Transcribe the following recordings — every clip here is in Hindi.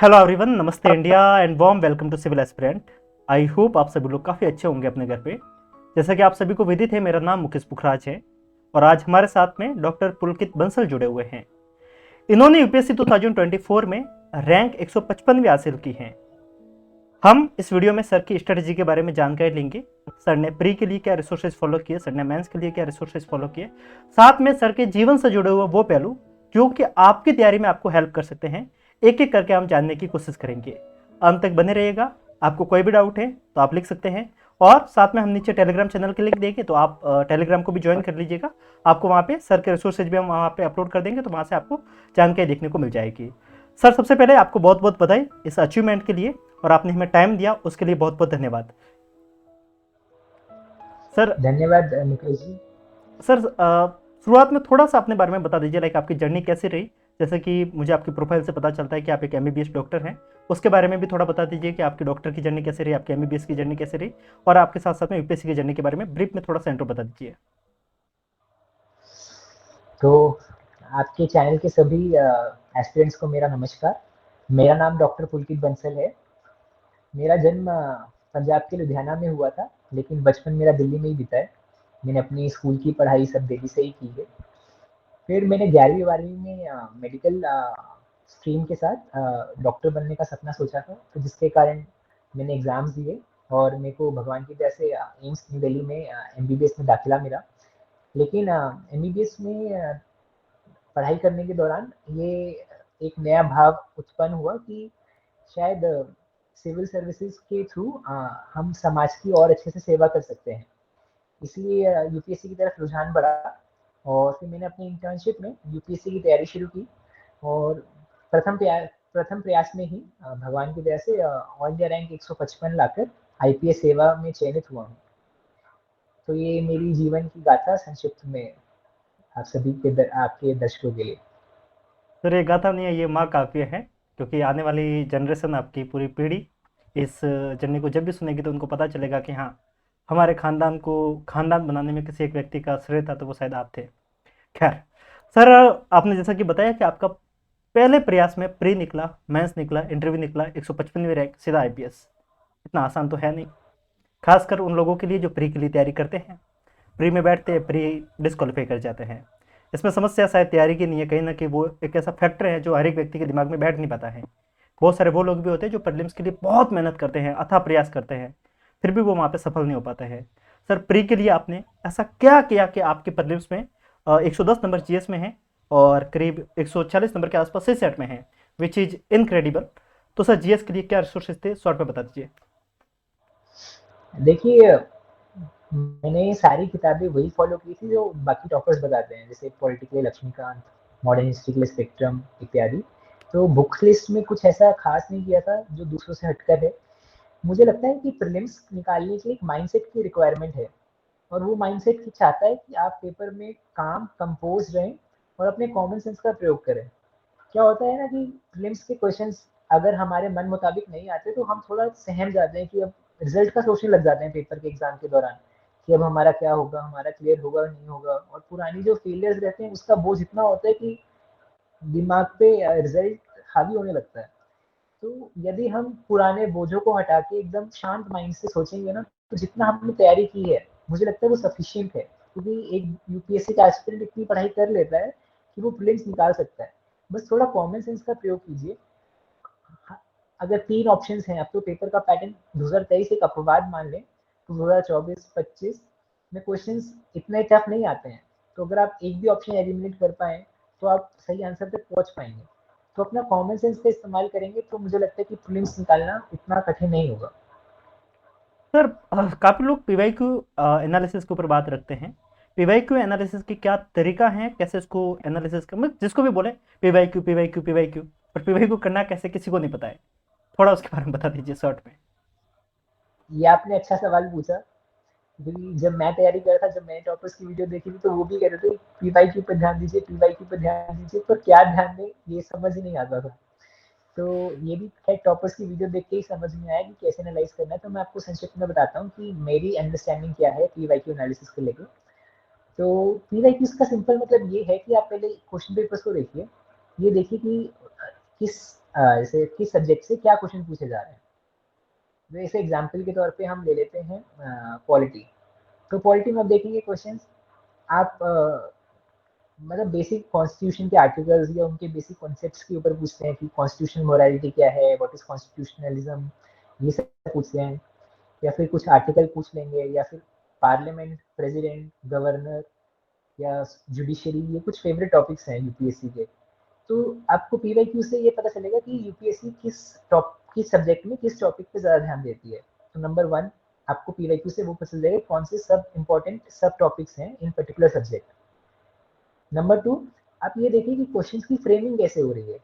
हेलो एवरीवन, नमस्ते India and warm welcome to civil aspirant. I hope आप सभी लोग काफ़ी अच्छे होंगे अपने घर पे। जैसा कि आप सभी को विदित है, मेरा नाम मुकेश पुखराज है और आज हमारे साथ में डॉक्टर पुलकित बंसल जुड़े हुए हैं। इन्होंने यूपीएससी 2024 में रैंक 155वीं हासिल की है। हम इस वीडियो में सर की स्ट्रेटजी के बारे में जानकारी लेंगे। सर ने प्री के लिए क्या रिसोर्सेज फॉलो किए, सर ने मेंस के लिए क्या रिसोर्सेज फॉलो किए, साथ में सर के जीवन से जुड़े हुए वो पहलू जो कि आपकी तैयारी में आपको हेल्प कर सकते हैं, एक एक करके हम जानने की कोशिश करेंगे। अंत तक बने रहिएगा। आपको कोई भी डाउट है तो आप लिख सकते हैं और साथ में हम नीचे टेलीग्राम चैनल के लिंक देंगे, तो आप टेलीग्राम को भी ज्वाइन कर लीजिएगा। आपको वहाँ पे सर के रिसोर्सेज भी हम वहाँ पे अपलोड कर देंगे, तो वहाँ से आपको जानकारी देखने को मिल जाएगी। सर, सबसे पहले आपको बहुत बहुत बधाई इस अचीवमेंट के लिए और आपने हमें टाइम दिया उसके लिए बहुत बहुत धन्यवाद। सर धन्यवाद मुकेश जी। सर शुरुआत में थोड़ा सा अपने बारे में बता दीजिए, लाइक आपकी जर्नी कैसी रही। जैसे कि मुझे आपकी प्रोफाइल से पता चलता है कि आप एक एमबीबीएस डॉक्टर हैं, उसके बारे में भी थोड़ा बता दीजिए कि आपकी डॉक्टर की जर्नी कैसी रही, आपकी एमबीबीएस की जर्नी कैसी रही, और आपके साथ साथ में यूपीएससी की जर्नी के बारे में ब्रीफ में थोड़ा सा इंट्रो बता दीजिए। तो आपके चैनल के सभी एस्पिरेंट्स को मेरा नमस्कार। मेरा नाम डॉक्टर पुलकित बंसल है। मेरा जन्म पंजाब के लुधियाना में हुआ था, लेकिन बचपन मेरा दिल्ली में ही बीता है। मैंने अपनी स्कूल की पढ़ाई सब दिल्ली से ही की है। फिर मैंने 11वीं 12वीं में मेडिकल स्ट्रीम के साथ डॉक्टर बनने का सपना सोचा था, तो जिसके कारण मैंने एग्ज़ाम्स दिए और मेरे को भगवान की दया से एम्स न्यू दिल्ली में एमबीबीएस में दाखिला मिला। लेकिन एमबीबीएस में पढ़ाई करने के दौरान ये एक नया भाव उत्पन्न हुआ कि शायद सिविल सर्विसेज के थ्रू हम समाज की और अच्छे से सेवा कर सकते हैं। इसलिए यूपीएससी की तरफ रुझान बढ़ा और फिर मैंने अपनी इंटर्नशिप में यूपीएससी की तैयारी शुरू की और प्रथम प्रयास में ही भगवान की दया से ऑल इंडिया रैंक 155 लाकर आईपीएस सेवा में चयनित हुआ हूँ। तो ये मेरी जीवन की गाथा संक्षिप्त में आप सभी के आपके दर्शकों के लिए। सर, ये गाथा नहीं है, ये माँ काव्य है, क्योंकि आने वाली जनरेशन, आपकी पूरी पीढ़ी इस जर्नी को जब भी सुनेगी तो उनको पता चलेगा कि हाँ, हमारे खानदान को खानदान बनाने में किसी एक व्यक्ति का श्रेय था, तो वो शायद आप थे। खैर सर, आपने जैसा कि बताया कि आपका पहले प्रयास में प्री निकला, मेंस निकला, इंटरव्यू निकला, 155वीं रैंक, सीधा आईपीएस। इतना आसान तो है नहीं, खासकर उन लोगों के लिए जो प्री के लिए तैयारी करते हैं, प्री में बैठते हैं, प्री डिस्क्वालीफाई कर जाते हैं। इसमें समस्या शायद तैयारी की नहीं है, कहीं ना कहीं वो एक ऐसा फैक्टर है जो हर एक व्यक्ति के दिमाग में बैठ नहीं पाता है। बहुत सारे वो लोग भी होते हैं जो प्रीलिम्स के लिए बहुत मेहनत करते हैं, अथाह प्रयास करते हैं, फिर भी वो वहाँ पे सफल नहीं हो पाते हैं। सर, प्री के लिए आपने ऐसा क्या किया कि आपके प्रीलिम्स में 110 नंबर जीएस में है और करीब 140 नंबर के आसपास सी सेट में है, विच इज इनक्रेडिबल। तो सर, जीएस के लिए क्या रिसोर्सेज थे, शॉर्ट में बता दीजिए। देखिए, मैंने सारी किताबें वही फॉलो की थी जो बाकी टॉपर्स बताते हैं, जैसे पॉलिटिकल लक्ष्मीकांत, मॉडर्न हिस्ट्री के लिए स्पेक्ट्रम इत्यादि। तो बुक लिस्ट में कुछ ऐसा खास नहीं किया था जो दूसरों से हटकर है। मुझे लगता है कि प्रीलिम्स निकालने के लिए एक माइंडसेट की रिक्वायरमेंट है और वो माइंडसेट चाहता है कि आप पेपर में काम कंपोज रहें और अपने कॉमन सेंस का प्रयोग करें। क्या होता है ना कि प्रीलिम्स के क्वेश्चंस अगर हमारे मन मुताबिक नहीं आते तो हम थोड़ा सहम जाते हैं कि अब रिजल्ट का सोचने लग जाते हैं पेपर के एग्जाम के दौरान कि अब हमारा क्या होगा, हमारा क्लियर होगा नहीं होगा, और पुरानी जो फेलियर्स रहते हैं उसका बोझ इतना होता है कि दिमाग पे रिजल्ट हावी होने लगता है। तो यदि हम पुराने बोझों को हटा के एकदम शांत माइंड से सोचेंगे ना, तो जितना हमने तैयारी की है मुझे लगता है वो सफिशियंट है, क्योंकि एक यूपीएससी का एस्पिरेंट इतनी पढ़ाई कर लेता है कि वो प्रीलिम्स निकाल सकता है। बस थोड़ा कॉमन सेंस का प्रयोग कीजिए। अगर 3 ऑप्शंस हैं, अब तो पेपर का पैटर्न 2023 एक अपवाद मान लें, तो 2024-25 में क्वेश्चंस इतने टफ नहीं आते हैं। तो अगर आप एक भी ऑप्शन एलिमिनेट कर पाएँ, तो आप सही आंसर तक पहुँच पाएँगे। तो अपना कॉमन सेंस का इस्तेमाल करेंगे तो मुझे लगता है कि प्रीलिम्स निकालना इतना कठिन नहीं होगा। सर, काफ़ी लोग पीवाईक्यू एनालिसिस के ऊपर बात रखते हैं। पीवाईक्यू एनालिसिस की क्या तरीका है, कैसे इसको एनालिसिस कर, मतलब जिसको भी बोले पीवाईक्यू पीवाईक्यू पीवाईक्यू, पर पीवाईक्यू करना कैसे किसी को नहीं पता है। थोड़ा उसके बारे में बता दीजिए शॉर्ट में। ये आपने अच्छा सवाल पूछा, क्योंकि जब मैं तैयारी कर रहा था, जब मैंने टॉपर्स की वीडियो देखी थी, तो वो भी कह रहे थे पीवाईक्यू पर ध्यान दीजिए, पीवाईक्यू पर ध्यान दीजिए, पर क्या ध्यान दें ये समझ ही नहीं आता था। तो ये भी खैर टॉपर्स की वीडियो देख के ही समझ में आया कि कैसे एनालाइज करना है। तो मैं आपको संक्षिप्त में बताता हूँ कि मेरी अंडरस्टैंडिंग क्या है पीवाईक्यू एनालिसिस को लेकर। तो पीवाईक्यू का सिंपल मतलब ये है कि आप पहले क्वेश्चन पेपर्स को देखिए। ये देखिए कि किस जैसे किस सब्जेक्ट से क्या क्वेश्चन पूछे जा रहे हैं। जैसे एग्जाम्पल के तौर पे हम ले लेते हैं पॉलिटी। तो पॉलिटी में आप देखेंगे क्वेश्चंस, आप मतलब बेसिक कॉन्स्टिट्यूशन के आर्टिकल्स या उनके बेसिक कॉन्सेप्ट्स के ऊपर पूछते हैं कि कॉन्स्टिट्यूशनल मोरालिटी क्या है, व्हाट इज कॉन्स्टिट्यूशनलिज्म, ये सब पूछते हैं। या फिर कुछ आर्टिकल पूछ लेंगे, या फिर पार्लियामेंट, प्रेसिडेंट, गवर्नर या जुडिशरी, ये कुछ फेवरेट टॉपिक्स हैं यूपीएससी के। तो आपको पीवाईक्यू से ये पता चलेगा कि यूपीएससी किस सब्जेक्ट में किस टॉपिक पे ज़्यादा ध्यान देती है। तो नंबर वन, आपको पीवाईक्यू से वो पता चल जाएगा कौन से सब इम्पोर्टेंट सब टॉपिक्स हैं इन पर्टिकुलर सब्जेक्ट। नंबर टू, आप ये देखिए कि क्वेश्चन की फ्रेमिंग कैसे हो रही है।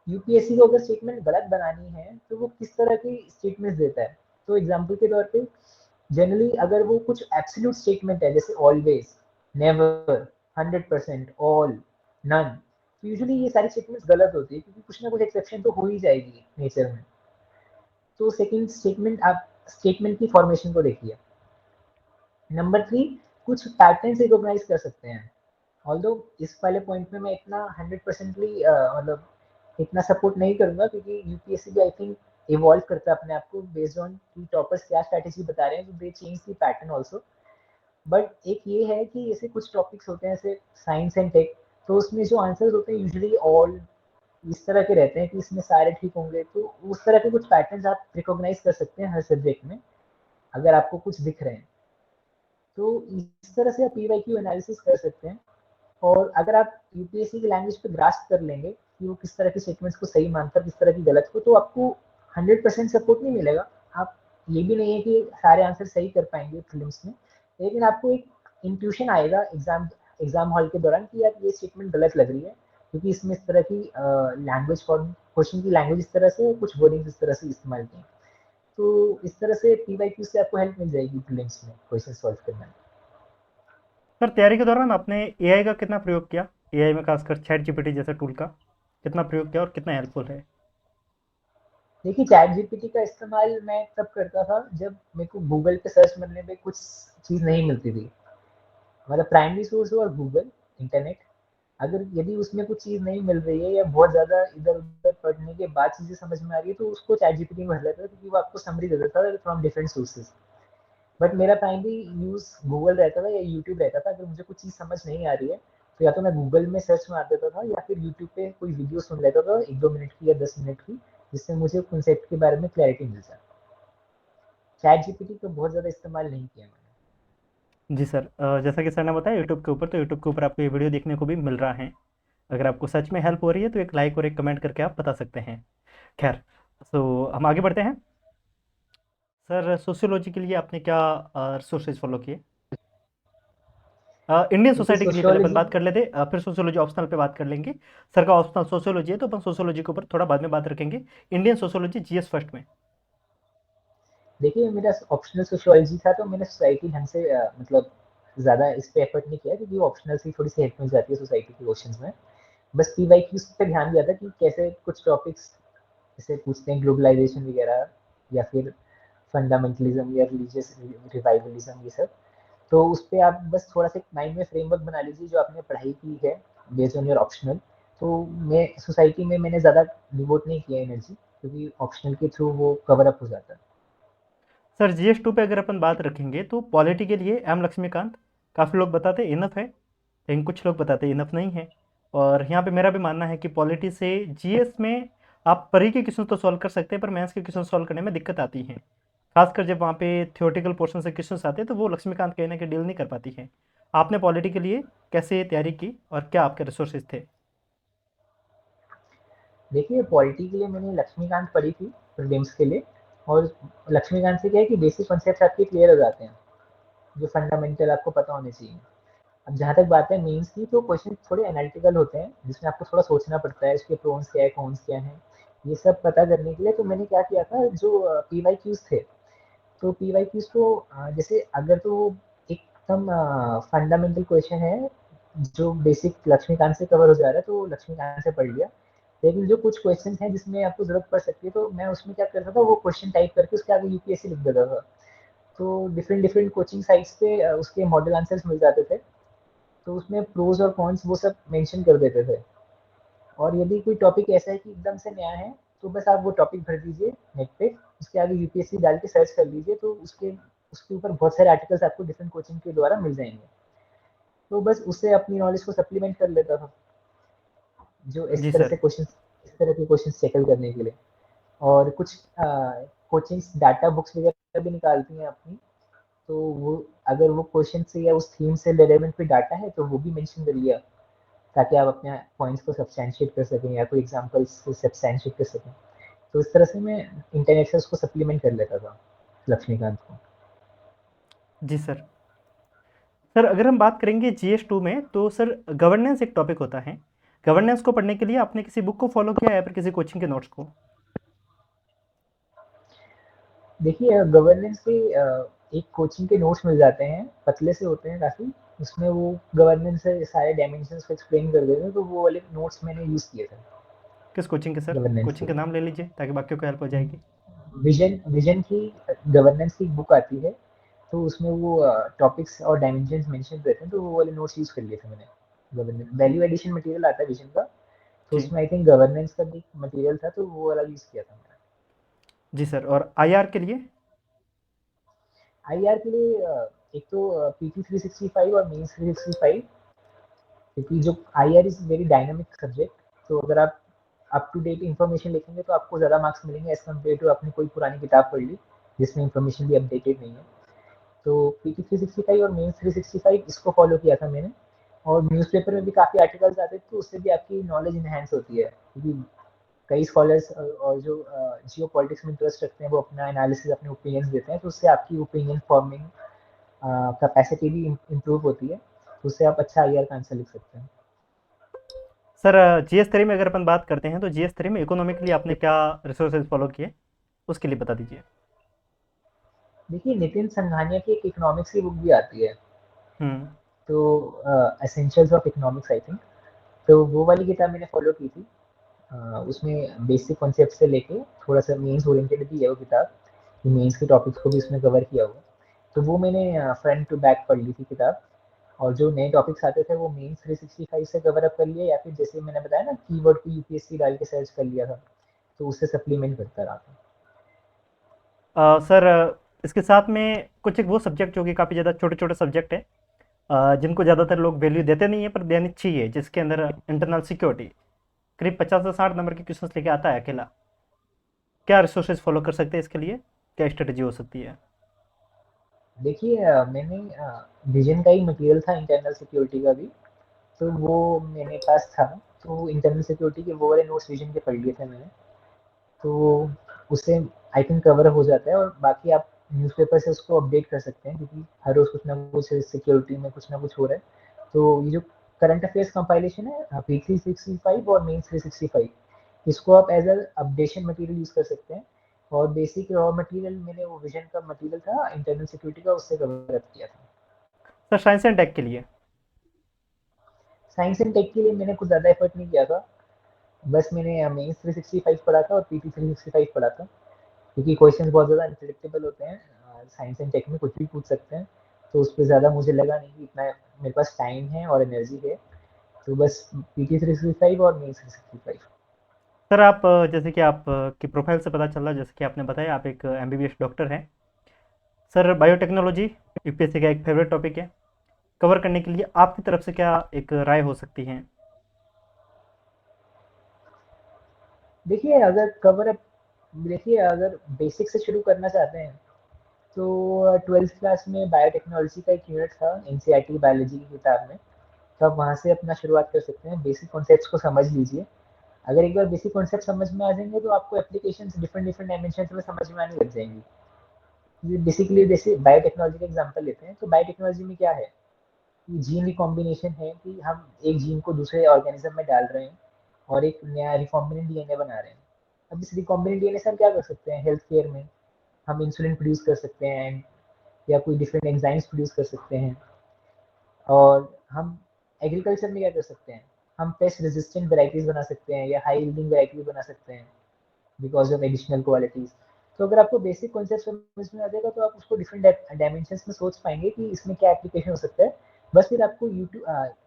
यूपीएससी को अगर स्टेटमेंट गलत बनानी है तो वो किस तरह की स्टेटमेंट देता है। तो एग्जाम्पल के तौर पे जनरली अगर वो कुछ एब्सोल्यूट स्टेटमेंट है, जैसे ऑलवेज, नेवर, 100%, ऑल, नन, तो यूजुअली ये सारी स्टेटमेंट्स गलत होती है, क्योंकि कुछ ना कुछ एक्सेप्शन तो हो ही जाएगी नेचर में। तो सेकंड स्टेटमेंट, आप स्टेटमेंट की फॉर्मेशन को देखिए। नंबर थ्री, कुछ पैटर्न रिकॉग्नाइज कर सकते हैं। ऑल्दो इस वाले पॉइंट में मैं इतना 100%ली मतलब इतना सपोर्ट नहीं करूंगा, क्योंकि यूपीएससी भी आई थिंक इवॉल्व करता है अपने आप को बेस्ड ऑन कि टॉपर्स क्या स्ट्रैटेजी बता रहे हैं, तो दे change the pattern also. But एक ये है कि जैसे कुछ टॉपिक्स होते हैं जैसे साइंस एंड टेक, तो उसमें जो आंसर्स होते हैं यूजुअली ऑल, इस तरह के रहते हैं कि इसमें सारे ठीक होंगे। तो उस तरह के कुछ पैटर्न्स आप रिकॉग्नाइज कर सकते हैं हर सब्जेक्ट में, अगर आपको कुछ दिख रहे हैं। तो इस तरह से आप पीवाईक्यू एनालिसिस कर सकते हैं। और अगर आप यूपीएससी की लैंग्वेज पे ग्रास्प कर लेंगे कि वो किस तरह की स्टेटमेंट्स को सही मानता है, किस तरह की गलत को, तो आपको 100% सपोर्ट नहीं मिलेगा। आप ये भी नहीं है कि सारे आंसर सही कर पाएंगे प्रीलिम्स में, लेकिन आपको एक इंट्यूशन आएगा एग्जाम हॉल के दौरान कि यार ये स्टेटमेंट गलत लग रही है, क्योंकि इसमें इस तरह की लैंग्वेज फॉर्म, क्वेश्चन की लैंग्वेज इस तरह से, कुछ वर्डिंग इस तरह से इस्तेमाल की। तो इस तरह से पीवाईक्यू से आपको हेल्प मिल जाएगी प्रीलिम्स में क्वेश्चन सॉल्व करने में। सर तैयारी के दौरान आपने एआई का कितना प्रयोग किया? एआई में खासकर चैट जीपीटी जैसे टूल का कितना प्रयोग किया और कितना हेल्पफुल है? देखिए, चैट जीपीटी का इस्तेमाल मैं तब करता था जब मेरे को गूगल पे सर्च करने में कुछ चीज़ नहीं मिलती थी। मतलब प्राइमरी सोर्स और गूगल, इंटरनेट, अगर यदि उसमें कुछ चीज़ नहीं मिल रही है या बहुत ज़्यादा इधर उधर पढ़ने के बाद चीज़ें समझ में आ रही है, तो उसको चैट जीपीटी में भर लेता था, क्योंकि वो आपको समरी दे देता था फ्रॉम डिफरेंट सोर्सेज। बट मेरा प्राइमरी यूज़ गूगल रहता था या यूट्यूब रहता था। अगर मुझे कुछ चीज़ समझ नहीं आ रही है, तो या तो मैं गूगल में सर्च मार देता था, या फिर यूट्यूब पे कोई वीडियो सुन लेता था 1-2 मिनट की या 10 मिनट की, जिससे मुझे कॉन्सेप्ट के बारे में क्लैरिटी मिल जाए। चैट जीपीटी का बहुत ज़्यादा इस्तेमाल नहीं किया मैंने। जी सर, जैसा कि सर ने बताया यूट्यूब के ऊपर, तो यूट्यूब के ऊपर आपको ये वीडियो देखने को भी मिल रहा है। अगर आपको सच में हेल्प हो रही है तो एक लाइक और एक कमेंट करके आप बता सकते हैं। खैर, तो हम आगे बढ़ते हैं। सर सोशियोलॉजी के लिए आपने क्या रिसोर्सेज फॉलो किए? इंडियन देखिए, सोसाइटी के लिए पहले अपन सोशियोलॉजी, बात कर लेते, फिर सोशियोलॉजी ऑप्शनल पे बात कर लेंगे। सर का ऑप्शनल सोशियोलॉजी है, तो अपन सोशियोलॉजी के ऊपर थोड़ा बाद में बात रखेंगे। इंडियन सोशियोलॉजी जीएस फर्स्ट में। देखिए मेरा ऑप्शनल सोशियोलॉजी था, तो मैंने सोसाइटी ढंग से मतलब ज़्यादा इस पे एफर्ट नहीं किया, क्योंकि ऑप्शनल से थोड़ी सी हेल्प मिल जाती है सोसाइटी के क्वेश्चंस में। बस पीवाईक्यू पे ध्यान दिया था कि कैसे कुछ टॉपिक्स जैसे पूछते हैं, ग्लोबलाइजेशन वगैरह, या फिर फंडामेंटलिज्म या रिलीजियस रिवाइवलिज्म, ये सब। तो उस पे आप बस थोड़ा सा माइंड में फ्रेमवर्क बना लीजिए जो आपने पढ़ाई की है बेस्ड ऑन योर ऑप्शनल। तो मैं सोसाइटी में मैंने ज़्यादा डिवोट नहीं किया एनर्जी, क्योंकि ऑप्शनल के थ्रू वो कवर अप हो जाता है। सर जीएस टू पे अगर अपन बात रखेंगे तो पॉलिटी के लिए एम लक्ष्मीकांत, काफ़ी लोग बताते इनफ है, लेकिन कुछ लोग बताते इनफ नहीं है। और यहाँ पे मेरा भी मानना है कि पॉलिटी से जीएस में आप परी के क्वेश्चन तो सॉल्व कर सकते हैं, पर मैथ्स के क्वेश्चन सॉल्व करने में दिक्कत आती है। खासकर जब वहाँ पे थियोरेटिकल पोर्शन से क्वेश्चन आते हैं, तो वो लक्ष्मीकांत कहीं ना कहीं डील नहीं कर पाती है। आपने पॉलिटी के लिए कैसे तैयारी की और क्या आपके रिसोर्सेज थे? देखिए, पॉलिटी के लिए मैंने लक्ष्मीकांत पढ़ी थी प्रीलिम्स के लिए। और लक्ष्मीकांत से क्या है कि बेसिक कॉन्सेप्ट आपके क्लियर हो जाते हैं, जो फंडामेंटल आपको पता होने चाहिए। अब जहाँ तक बात है मेंस की, तो क्वेश्चन थोड़े एनालिटिकल होते हैं, जिसमें आपको थोड़ा सोचना पड़ता है इसके प्रोन्स क्या है, कॉन्स क्या है, ये सब पता करने के लिए। तो मैंने क्या किया था, जो पीवाईक्यूज थे, तो पीवाईक्यूज को जैसे अगर तो एकदम फंडामेंटल क्वेश्चन है जो बेसिक लक्ष्मीकांत से कवर हो जा रहा है, तो लक्ष्मीकांत से पढ़ लिया। लेकिन जो कुछ क्वेश्चन हैं जिसमें आपको जरूरत पड़ सकती है, तो मैं उसमें क्या करता था, वो क्वेश्चन टाइप करके उसके आगे यूपीएससी लिख देता था। तो डिफरेंट डिफरेंट कोचिंग साइट्स पे उसके मॉडल आंसर्स मिल जाते थे। तो उसमें प्रोज और कॉन्स वो सब मेंशन कर देते थे। और यदि कोई टॉपिक ऐसा है कि एकदम से नया है, तो बस आप वो टॉपिक भर दीजिए नेट पे, उसके आगे यूपीएससी डाल के सर्च कर लीजिए, तो उसके उसके ऊपर बहुत सारे आर्टिकल्स आपको डिफरेंट कोचिंग के द्वारा मिल जाएंगे। तो बस उससे अपनी नॉलेज को सप्लीमेंट कर लेता था, जो जी सर। इस तरह के क्वेश्चन टैकल करने के लिए। और कुछ कोचिंग्स डाटा बुक्स वगैरह भी निकालती हैं अपनी, तो वो अगर वो क्वेश्चन से या उस थीम से रिलेवेंट कोई डाटा है तो वो भी मेंशन कर लिया, ताकि आप अपने पॉइंट्स को सब्सटैंशिएट कर सकें या कोई एग्जांपल्स से सब्सटैंशिएट कर सकें। तो इस तरह से मैं इंटरनेट से उसको सप्लीमेंट कर लेता था, लक्ष्मीकांत को। जी सर। सर अगर हम बात करेंगे GS2 में, तो सर गवर्नेंस एक टॉपिक होता है। गवर्नेंस को पढ़ने के लिए आपने किसी बुक को फॉलो किया या फिर किसी कोचिंग के नोट्स को? देखिए गवर्नेंस के एक कोचिंग के नोट्स मिल जाते हैं, पतले से होते हैं काफ़ी, उसमें वो गवर्नेंस से सारे डायमेंशंस को एक्सप्लेन कर देते हैं, तो वो वाले नोट्स मैंने यूज़ किए थे किस कोचिंग के सर? गवर्नेंस कोचिंग के। का नाम ले लीजिए ताकि बाकियों को हेल्प हो जाएगी। विजन विजन की गवर्नेंस की बुक आती है, तो उसमें वो टॉपिक्स और डायमेंशंस मेंशन रहते हैं, तो वो वाले नोट्स यूज़ कर लिए थे मैंने। गवर्नेंस वैल्यू एडिशन मटेरियल आता है विजन का, तो जी। उसमें आई थिंक गवर्नेंस का भी मटेरियल था, तो वो वाला यूज़ किया था मैंने। जी सर। और IR के लिए? आईआर के लिए एक तो पीटी 365 और मेंस 365, क्योंकि जो IR is very dynamic subject, तो अगर आप अप टू डेट इन्फॉर्मेशन लिखेंगे तो आपको ज़्यादा मार्क्स मिलेंगे एज कम्पेयर टू आपने कोई पुरानी किताब पढ़ ली जिसमें इन्फॉर्मेशन भी अपडेटेड नहीं है। तो पीटी 365 और मेंस 365 इसको फॉलो किया था मैंने। और न्यूज़पेपर में भी काफ़ी आर्टिकल्स आते थे, तो उससे भी आपकी नॉलेज इन्हेंस होती है, क्योंकि कई स्कॉलर्स और जो जियो पॉलिटिक्स में इंटरेस्ट रखते हैं वो अपना एनालिसिस, अपने ओपिनियंस देते हैं, तो उससे आपकी ओपिनियन फॉर्मिंग कैपेसिटी भी इम्प्रूव होती है, तो उससे आप अच्छा आईआर का आंसर लिख सकते हैं। सर GS3 में अगर अपन बात करते हैं, तो GS3 में इकोनॉमी के लिए आपने क्या रिसोर्सेज फॉलो किए, उसके लिए बता दीजिए। देखिए नितिन संघानिया की एक इकोनॉमिक्स की बुक भी आती है, हम्म। तो essentials of economics I think, तो वो वाली किताब मैंने फॉलो की थी। उसमें बेसिक कॉन्सेप्ट से लेके थोड़ा सा मेंस ओरिएंटेड भी है वो किताब, मेंस के टॉपिक्स को भी उसने कवर किया हुआ, तो वो मैंने फ्रंट टू बैक पढ़ ली थी किताब। और जो नए टॉपिक्स आते थे वो मेंस 365 से कवर अप कर लिया, या फिर जैसे मैंने बताया ना कीवर्ड को यूपीएससी डाल के सर्च कर लिया था, तो उससे सप्लीमेंट करता रहा था। सर इसके साथ में कुछ एक वो सब्जेक्ट जो कि काफ़ी ज़्यादा छोटे छोटे सब्जेक्ट है, जिनको ज़्यादातर लोग वैल्यू देते नहीं है पर देनी चाहिए, जिसके अंदर इंटरनल सिक्योरिटी करीब 50 से 60 नंबर के क्वेश्चन लेके आता है अकेला। क्या रिसोर्सेज फॉलो कर सकते हैं इसके लिए? क्या स्ट्रेटेजी हो सकती है? देखिए मैंने विजन का ही मटेरियल था इंटरनल सिक्योरिटी का भी, तो वो मेरे पास था, तो इंटरनल सिक्योरिटी के वो वाले नोट्स विजन के पढ़ लिए थे मैंने, तो उससे आई थिंक कवर हो जाता है। और बाकी आप न्यूज़पेपर से उसको अपडेट कर सकते हैं, क्योंकि हर रोज़ कुछ ना कुछ सिक्योरिटी में कुछ ना कुछ हो रहा है। तो ये जो करंट अफेयर्स कंपाइलेशन है पी 365 और मेन 365, इसको आप as a updation material use कर सकते हैं। और बेसिक रॉ मटेरियल मैंने वो विजन का मटेरियल था इंटरनल सिक्योरिटी का, उससे कवर अप किया था। सर साइंस एंड टेक के लिए? साइंस एंड टेक के लिए मैंने कुछ ज़्यादा एफर्ट नहीं किया था, बस मैंने मेंस 365 पढ़ा था और पीटी 365 पढ़ा था, क्योंकि क्वेश्चंस बहुत ज़्यादा अनप्रेडिक्टेबल होते हैं, साइंस एंड टेक में कुछ भी पूछ सकते हैं, तो उस पर ज़्यादा मुझे लगा नहीं कि इतना मेरे पास टाइम है और एनर्जी है, तो बस पीटी 365 और मेंस 365। सर आप जैसे कि आप की प्रोफाइल से पता चल रहा है, जैसे कि आपने बताया आप एक MBBS डॉक्टर हैं। सर बायोटेक्नोलॉजी यूपीएससी का एक फेवरेट टॉपिक है, कवर करने के लिए आपकी तरफ से क्या एक राय हो सकती है? देखिए अगर कवर अप, देखिए अगर बेसिक से शुरू करना चाहते हैं, तो ट्वेल्थ क्लास में बायोटेक्नोलॉजी का एक यूनिट था एनसीईआरटी बायोलॉजी की किताब में, तो आप वहाँ से अपना शुरुआत कर सकते हैं, बेसिक कॉन्सेप्ट्स को समझ लीजिए। अगर एक बार बेसिक कॉन्सेप्ट समझ में आ जाएंगे तो आपको एप्लीकेशन डिफरेंट डिफरेंट डायमेंशन में समझ में आने लग जाएंगी। बेसिकली जैसे बायोटेक्नोलॉजी का एग्जांपल लेते हैं, तो बायोटेक्नोलॉजी में क्या है, जीन रिकॉम्बिनेशन है, कि हम एक जीन को दूसरे ऑर्गेनिज्म में डाल रहे हैं और एक नया रिकॉम्बिनेंट डीएनए बना रहे हैं। अब इस रिकॉम्बिनेंट डीएनए से हम क्या कर सकते हैं, हेल्थ केयर में हम इंसुलिन प्रोड्यूस कर सकते हैं, या कोई डिफरेंट एंजाइम्स प्रोड्यूस कर सकते हैं। और हम एग्रीकल्चर में क्या कर सकते हैं, हम पेस्ट रेजिस्टेंट वेराइटीज बना सकते हैं या हाई यील्डिंग वेराइटीज बना सकते हैं बिकॉज ऑफ एडिशनल क्वालिटीज। तो अगर आपको बेसिक कॉन्सेप्ट समझ में आ जाएगा तो आप उसको डिफरेंट डायमेंशन में सोच पाएंगे कि इसमें क्या एप्लीकेशन हो सकता है। बस फिर आपको यूट्यूब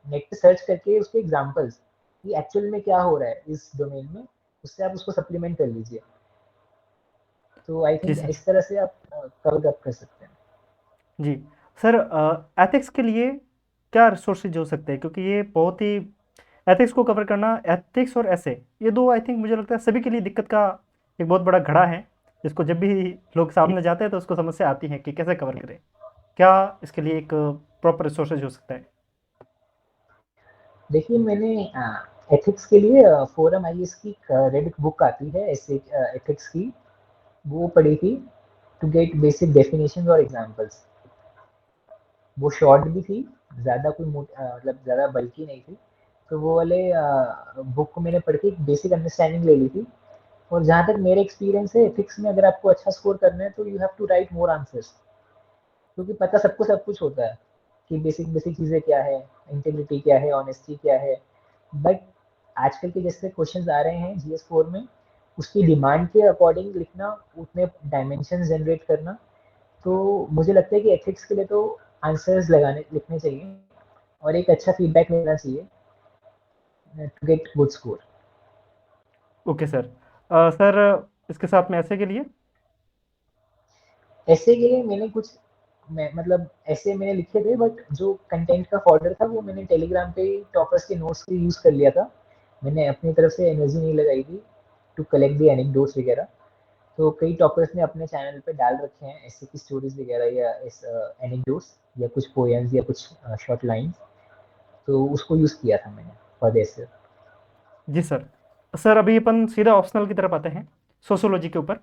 नेट पे सर्च करके उसके एग्जाम्पल्स, कि एक्चुअल में क्या हो रहा है इस डोमेन में, उससे आप उसको सप्लीमेंट कर लीजिए। तो आई जी थिंक सर। इस तरह से आप कवर अप कर सकते हैं। जी सर, एथिक्स के लिए क्या रिसोर्सेज हो सकते हैं, क्योंकि ये बहुत ही एथिक्स को कवर करना, एथिक्स और ऐसे ये दो आई थिंक मुझे लगता है सभी के लिए दिक्कत का एक बहुत बड़ा घड़ा है, जिसको जब भी लोग सामने जाते हैं तो उसको समस्या आती है कि कैसे कवर करें। क्या इसके लिए एक प्रॉपर रिसोर्सेज हो सकता है? देखिए मैंने एथिक्स के लिए फोरम आईएएस की रेड बुक आती है ऐसे एथिक्स की, वो पढ़ी थी, टू गेट बेसिक डेफिनेशन और एग्जांपल्स। वो शॉर्ट भी थी, ज़्यादा कोई मतलब ज़्यादा बल्कि नहीं थी। तो वो वाले बुक को मैंने पढ़ के एक बेसिक अंडरस्टैंडिंग ले ली थी। और जहाँ तक मेरे एक्सपीरियंस है एथिक्स में, अगर आपको अच्छा स्कोर करना है तो you have to write more answers, क्योंकि पता सबको सब कुछ होता है कि बेसिक बेसिक चीज़ें क्या है, इंटेग्रिटी क्या है, ऑनेस्टी क्या है। बट आजकल के जैसे क्वेश्चंस आ रहे हैं जीएस 4 में, उसकी डिमांड के अकॉर्डिंग लिखना, उतने डायमेंशन जनरेट करना, तो मुझे लगता है कि एथिक्स के लिए तो आंसर्स लगाने लिखने चाहिए और एक अच्छा फीडबैक मिलना चाहिए to get good score. Okay sir. Sir, इसके साथ में ऐसे के लिए। ऐसे के लिए मैंने कुछ, मैं मतलब ऐसे मैंने लिखे थे, बट जो कंटेंट का फॉर्डर था वो मैंने टेलीग्राम पे टॉपर्स के नोट्स के यूज़ कर लिया था। मैंने अपनी तरफ से एनर्जी नहीं लगाई थी टू कलेक्ट द एनेक्डोट्स वगैरह। तो कई टॉपर्स ने अपने चैनल पे डाल रखे हैं ऐसे की स्टोरीज वगैरह या इस एनेक्डोट्स या कुछ पोएम्स या कुछ शॉर्ट लाइंस, तो उसको यूज़ किया था मैंने फॉर दिस। जी सर। सर, अभी अपन सीधा ऑप्शनल की तरफ आते हैं, सोशोलॉजी के ऊपर।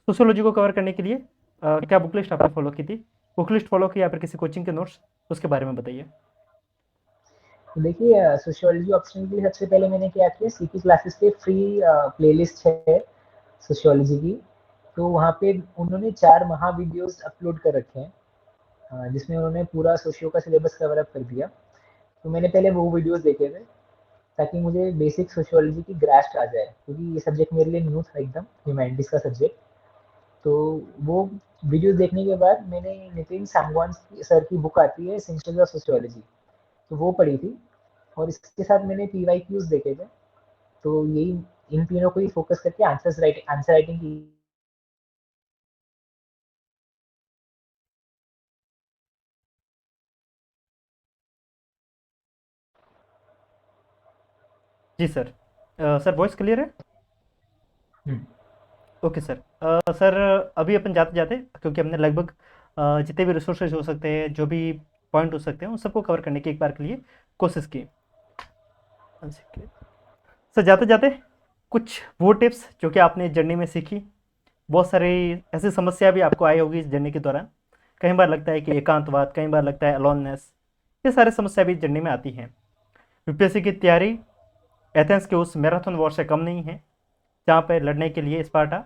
सोशोलॉजी को कवर करने के लिए क्या बुक लिस्ट आपने फॉलो की थी? बुक लिस्ट फॉलो की या फिर किसी कोचिंग के नोट्स, उसके बारे में बताइए। तो देखिए सोशियोलॉजी ऑप्शन के लिए सबसे पहले मैंने क्या किया, सीपी क्लासेस पे फ्री प्लेलिस्ट है सोशियोलॉजी की। तो वहाँ पे उन्होंने 4 महा वीडियोस अपलोड कर रखे हैं, जिसमें उन्होंने पूरा सोशियो का सिलेबस कवर अप कर दिया। तो मैंने पहले वो वीडियोस देखे थे, ताकि मुझे बेसिक सोशियोलॉजी की ग्रास्प आ जाए, क्योंकि ये सब्जेक्ट मेरे लिए न्यू था एकदम, ह्यूमैनिटीज़ का सब्जेक्ट। तो वो वीडियोस देखने के बाद मैंने नितिन सांगवान सर की बुक आती है एसेंशियल्स ऑफ सोशियोलॉजी, तो वो पढ़ी थी। और इसके साथ मैंने पीवाईक्यूज देखे थे। तो यही, इन तीनों को ही फोकस करके आंसर राइटिंग की। जी सर। सर, वॉइस क्लियर है? हम्म, ओके सर। सर, अभी अपन जाते जाते, क्योंकि हमने लगभग जितने भी रिसोर्सेज हो सकते हैं, जो भी पॉइंट हो सकते हैं, उन सबको कवर करने की एक बार के लिए कोशिश की। सर, जाते जाते कुछ वो टिप्स जो कि आपने जर्नी में सीखी, बहुत सारी ऐसी समस्या भी आपको आई होगी इस जर्नी के दौरान। कई बार लगता है कि एकांतवाद, कई बार लगता है अलोननेस, ये सारी समस्या भी जर्नी में आती हैं। यूपीएससी की तैयारी एथेंस के उस मैराथन वॉर से कम नहीं है, जहाँ पे लड़ने के लिए स्पार्टा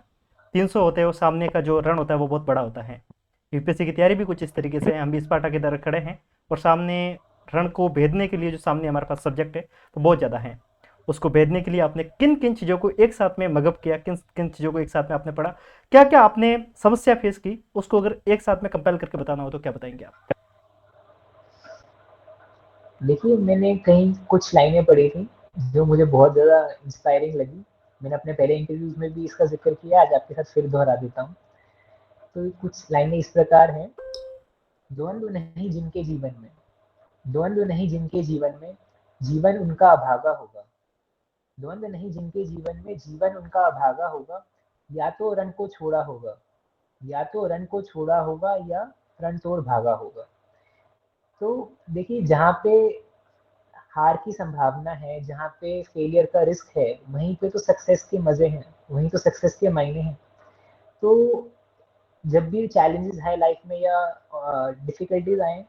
300 होते हैं और सामने का जो रण होता है वो बहुत बड़ा होता है। यूपीएससी की तैयारी भी कुछ इस तरीके से है, हम भी स्पार्टा की तरह खड़े हैं और सामने रण को भेदने के लिए जो सामने हमारे पास सब्जेक्ट है वो बहुत ज़्यादा है। उसको भेदने के लिए आपने किन किन चीज़ों को एक साथ में मगअप किया, किन किन चीज़ों को एक साथ में आपने पढ़ा, क्या क्या आपने समस्या फेस की, उसको अगर एक साथ में कंपेल करके बताना हो तो क्या बताएंगे आप? देखिए मैंने कहीं कुछ लाइनें पढ़ी थी जो मुझे बहुत ज़्यादा इंस्पायरिंग लगी। मैंने अपने पहले इंटरव्यूज में भी इसका जिक्र किया, आज आपके साथ फिर दोहरा देता हूँ। तो कुछ लाइनें इस प्रकार हैं, द्वंद्व नहीं जिनके जीवन में, द्वंद्व नहीं जिनके जीवन में, जीवन उनका अभागा होगा। द्वंद्व नहीं जिनके जीवन में, जीवन उनका अभागा होगा। या तो रण को छोड़ा होगा, या तो रण को छोड़ा होगा, या रण तोड़ भागा होगा। तो देखिए जहाँ पे हार की संभावना है, जहाँ पे फेलियर का रिस्क है, वहीं पे तो सक्सेस के मजे हैं, वहीं तो सक्सेस के मायने हैं। तो जब भी चैलेंजेस है लाइफ में या डिफिकल्टीज आए,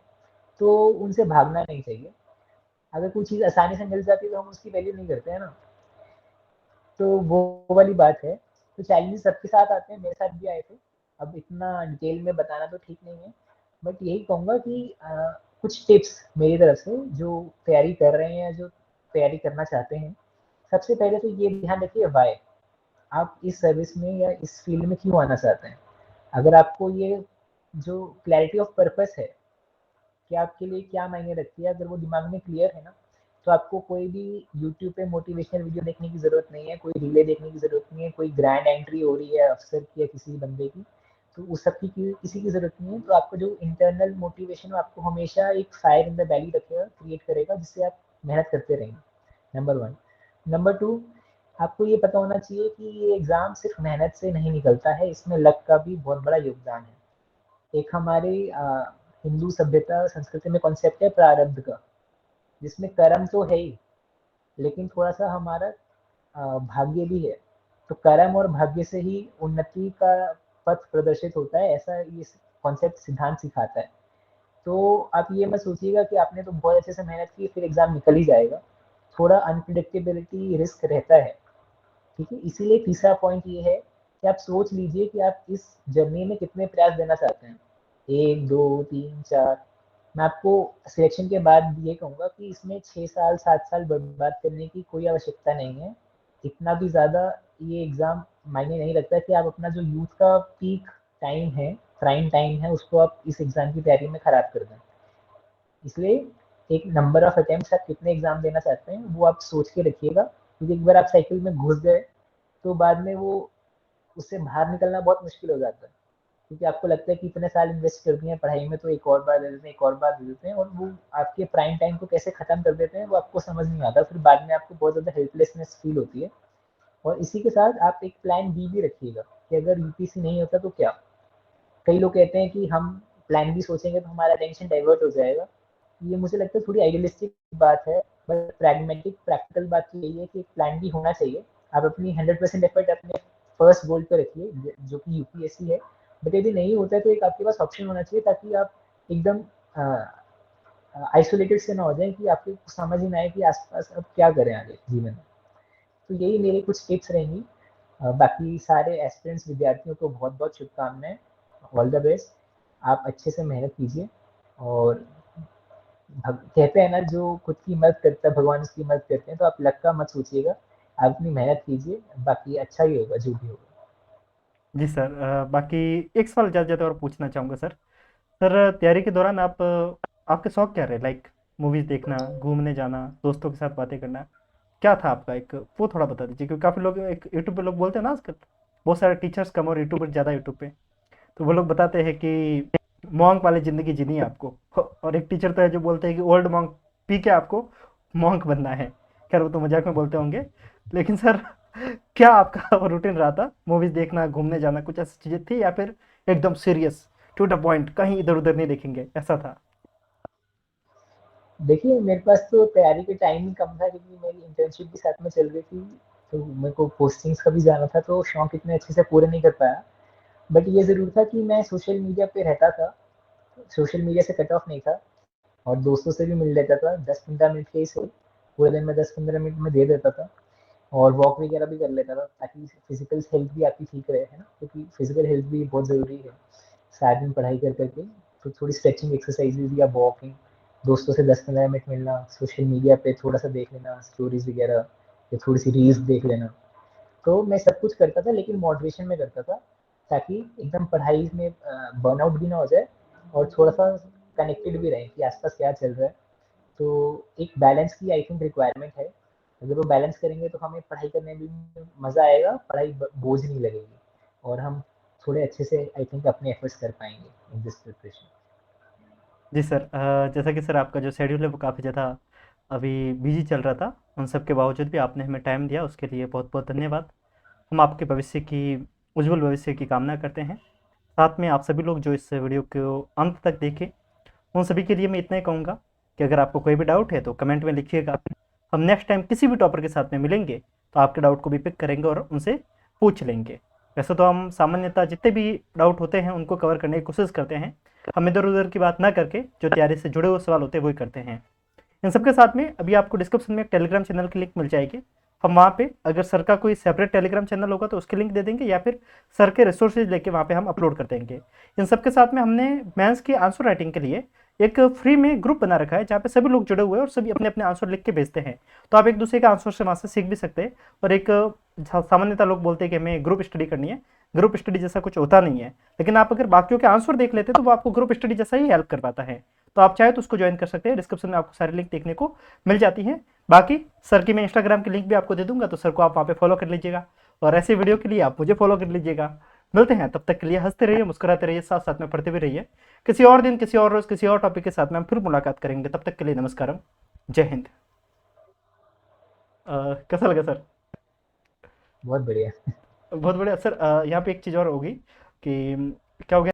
तो उनसे भागना नहीं चाहिए। अगर कोई चीज़ आसानी से मिल जाती है तो हम उसकी वैल्यू नहीं करते हैं ना। तो वो वाली बात है। तो चैलेंजेस सबके साथ आते हैं, मेरे साथ भी आए थे। अब इतना डिटेल में बताना तो ठीक नहीं है, बट यही कहूँगा कि कुछ टिप्स मेरी तरफ से जो तैयारी कर रहे हैं या जो तैयारी करना चाहते हैं। सबसे पहले तो ये ध्यान रखिए वाई, आप इस सर्विस में या इस फील्ड में क्यों आना चाहते हैं। अगर आपको ये जो क्लैरिटी ऑफ पर्पस है कि आपके लिए क्या मायने रखती है, अगर वो दिमाग में क्लियर है ना, तो आपको कोई भी यूट्यूब पे मोटिवेशनल वीडियो देखने की ज़रूरत नहीं है, कोई रीलें देखने की ज़रूरत नहीं है, कोई ग्रैंड एंट्री हो रही है अफ़सर की या किसी बंदे की, तो उस सब की किसी की ज़रूरत नहीं है। तो आपको जो इंटरनल मोटिवेशन आपको हमेशा एक फायर इन द बेली रखेगा, क्रिएट करेगा, जिससे आप मेहनत करते रहेंगे, नंबर 1। नंबर 2, आपको ये पता होना चाहिए कि ये एग्ज़ाम सिर्फ मेहनत से नहीं निकलता है, इसमें लक का भी बहुत बड़ा योगदान है। एक हमारी हिंदू सभ्यता संस्कृति में कॉन्सेप्ट है प्रारब्ध का, जिसमें कर्म तो है ही, लेकिन थोड़ा-सा हमारा भाग्य भी है। तो कर्म और भाग्य से ही उन्नति का पथ प्रदर्शित होता है, ऐसा ये कॉन्सेप्ट सिद्धांत सिखाता है। तो आप ये मत सोचिएगा कि आपने तो बहुत अच्छे से मेहनत की, फिर एग्ज़ाम निकल ही जाएगा। थोड़ा अनप्रेडिक्टेबिलिटी रिस्क रहता है, ठीक है? इसीलिए तीसरा पॉइंट ये है कि आप सोच लीजिए कि आप इस जर्नी में कितने प्रयास देना चाहते हैं। 1, 2, 3, 4। मैं आपको सिलेक्शन के बाद ये कहूँगा कि इसमें 6 साल, 7 साल बर्बाद करने की कोई आवश्यकता नहीं है। इतना भी ज़्यादा ये एग्ज़ाम मायने नहीं रखता कि आप अपना जो यूथ का पीक टाइम है, प्राइम टाइम है, उसको आप इस एग्ज़ाम की तैयारी में खराब कर दें। इसलिए एक नंबर ऑफ अटेम्प्ट्स आप कितने एग्ज़ाम देना चाहते हैं, वो आप सोच के रखिएगा, क्योंकि एक बार आप साइकिल में घुस गए, तो बाद में वो उससे बाहर निकलना बहुत मुश्किल हो जाता है। क्योंकि आपको लगता है कि इतने साल इन्वेस्ट कर दिए हैं पढ़ाई में, तो एक और बार दे देते हैं, एक और बार दे देते हैं, और वो आपके प्राइम टाइम को कैसे ख़त्म कर देते हैं, वो आपको समझ नहीं आता। फिर बाद में आपको बहुत ज़्यादा हेल्पलेसनेस फील होती है। और इसी के साथ आप एक प्लान बी भी रखिएगा कि अगर यूपीएससी नहीं होता तो क्या। कई लोग कहते हैं कि हम प्लान बी सोचेंगे तो हमारा अटेंशन डाइवर्ट हो जाएगा। ये मुझे लगता है थोड़ी आइडियलिस्टिक बात है, बट प्रैग्मेटिक प्रैक्टिकल बात तो यही है कि एक प्लान बी होना चाहिए। आप अपनी 100% एफर्ट अपने फर्स्ट गोल पे रखिए, जो कि यूपीएससी है। बट यदि नहीं होता है तो एक आपके पास ऑप्शन होना चाहिए, ताकि आप एकदम आइसोलेटेड से ना हो जाए कि आपको समझ ही ना आए कि आसपास अब क्या करें आगे जीवन में। तो यही मेरी कुछ टिप्स रहेंगी। बाकी सारे एस्पिरेंट्स विद्यार्थियों को बहुत बहुत शुभकामनाएं, ऑल द बेस्ट। आप अच्छे से मेहनत कीजिए, और कहते हैं ना, जो खुद की मदद करता है भगवान उसकी मदद करते हैं, तो आप लक का मत सोचिएगा, आप अपनी मेहनत कीजिए, बाकी अच्छा ही होगा जो भी होगा। जी सर, बाकी एक सवाल ज़्यादा ज़्यादा और पूछना चाहूँगा सर। सर, तैयारी के दौरान आपके शौक क्या रहे? लाइक मूवीज़ देखना, घूमने जाना, दोस्तों के साथ बातें करना, क्या था आपका एक वो थोड़ा बता दीजिए, क्योंकि काफ़ी लोग एक यूट्यूब पे लोग बोलते हैं ना आजकल, बहुत सारे टीचर्स कम और यूट्यूबर ज़्यादा यूट्यूब पे, तो वो लोग बताते हैं कि मॉन्क वाली ज़िंदगी जीनी है आपको। और एक टीचर तो है जो बोलते हैं कि ओल्ड मॉन्क पी के आपको मॉन्क बनना है। खैर वो तो मजाक में बोलते होंगे, लेकिन सर क्या आपका वो रूटीन रहा था? मूवीज़ देखना, घूमने जाना, कुछ ऐसी चीज़ें थी या फिर एकदम सीरियस टू द पॉइंट, कहीं इधर उधर नहीं देखेंगे, ऐसा था? देखिए, मेरे पास तो तैयारी के टाइम ही कम था, क्योंकि मेरी इंटर्नशिप भी साथ में चल रही थी, तो मेरे को पोस्टिंग्स का भी जाना था, तो शौक इतने अच्छे से पूरे नहीं कर पाया। बट ये ज़रूर था कि मैं सोशल मीडिया पे रहता था, सोशल मीडिया से कट ऑफ नहीं था, और दोस्तों से भी मिल लेता था 10-15 मिनट के ही सही, पूरे दिन में 10-15 मिनट में दे देता था। और वॉक वगैरह भी कर लेता था, ताकि फिजिकल हेल्थ भी आपकी ठीक रहे, है ना, क्योंकि फिजिकल हेल्थ भी बहुत ज़रूरी है साथ में पढ़ाई कर करके। तो थोड़ी स्ट्रेचिंग एक्सरसाइजेज या वॉकिंग, दोस्तों से 10-15 मिनट मिलना, सोशल मीडिया पे थोड़ा सा देख लेना स्टोरीज वगैरह, या थोड़ी सी रील्स देख लेना। तो मैं सब कुछ करता था, लेकिन मॉडरेशन में करता था, ताकि एकदम पढ़ाई में बर्नआउट भी ना हो जाए, और थोड़ा सा कनेक्टेड भी रहे कि आसपास क्या चल रहा है। तो एक बैलेंस की आई थिंक रिक्वायरमेंट है। अगर वो बैलेंस करेंगे तो हमें पढ़ाई करने में भी मज़ा आएगा, पढ़ाई बोझ नहीं लगेगी, और हम थोड़े अच्छे से आई थिंक अपने एफर्ट्स कर पाएंगे इन दिस प्रिपरेशन। जी सर, जैसा कि सर आपका जो शेड्यूल है वो काफ़ी ज़्यादा अभी बिजी चल रहा था, उन सब के बावजूद भी आपने हमें टाइम दिया, उसके लिए बहुत बहुत धन्यवाद। हम आपके भविष्य की उज्जवल भविष्य की कामना करते हैं। साथ में आप सभी लोग जो इस वीडियो को अंत तक देखें, उन सभी के लिए मैं इतना ही कहूँगा कि अगर आपको कोई भी डाउट है तो कमेंट में लिखिएगा। हम नेक्स्ट टाइम किसी भी टॉपर के साथ में मिलेंगे तो आपके डाउट को भी पिक करेंगे और उनसे पूछ लेंगे। वैसे तो हम सामान्यतः जितने भी डाउट होते हैं उनको कवर करने की कोशिश करते हैं, हम इधर उधर की बात ना करके जो तैयारी से जुड़े हुए सवाल होते हैं वही करते हैं। इन सबके साथ में अभी आपको डिस्क्रिप्शन में एक टेलीग्राम चैनल की लिंक मिल जाएगी। हम वहाँ पे अगर सर का कोई सेपरेट टेलीग्राम चैनल होगा तो उसकी लिंक दे देंगे, या फिर सर के रिसोर्सेज लेके वहाँ पे हम अपलोड कर देंगे। इन सबके साथ में हमने मेंस की आंसर राइटिंग के लिए एक फ्री में ग्रुप बना रखा है, जहाँ पे सभी लोग जुड़े हुए हैं और सभी अपने अपने आंसर लिख के भेजते हैं। तो आप एक दूसरे के आंसर से वहाँ से सीख भी सकते हैं। और एक सामान्यतः लोग बोलते हैं कि हमें ग्रुप स्टडी करनी है, ग्रुप स्टडी जैसा कुछ होता नहीं है, लेकिन आप अगर बाकियों के आंसर देख लेते हैं तो वो आपको ग्रुप स्टडी जैसा ही हेल्प कर पाता है। तो आप चाहे तो उसको ज्वाइन कर सकते हैं। डिस्क्रिप्शन में आपको सारी लिंक देखने को मिल जाती हैं। बाकी सर की मैं इंस्टाग्राम की लिंक भी आपको दे दूंगा, तो सर को आप वहाँ पे फॉलो कर लीजिएगा, और ऐसे वीडियो के लिए आप मुझे फॉलो कर लीजिएगा। मिलते हैं, तब तक के लिए हंसते रहिए, मुस्कुराते रहिए, साथ साथ में पढ़ते भी रहिए। किसी और दिन, किसी और रोज, किसी और टॉपिक के साथ में हम फिर मुलाकात करेंगे। तब तक के लिए नमस्कारम, जय हिंद। कैसा लगा सर? बहुत बढ़िया। बहुत बढ़िया सर। यहाँ पे एक चीज़ और होगी कि क्या हो गया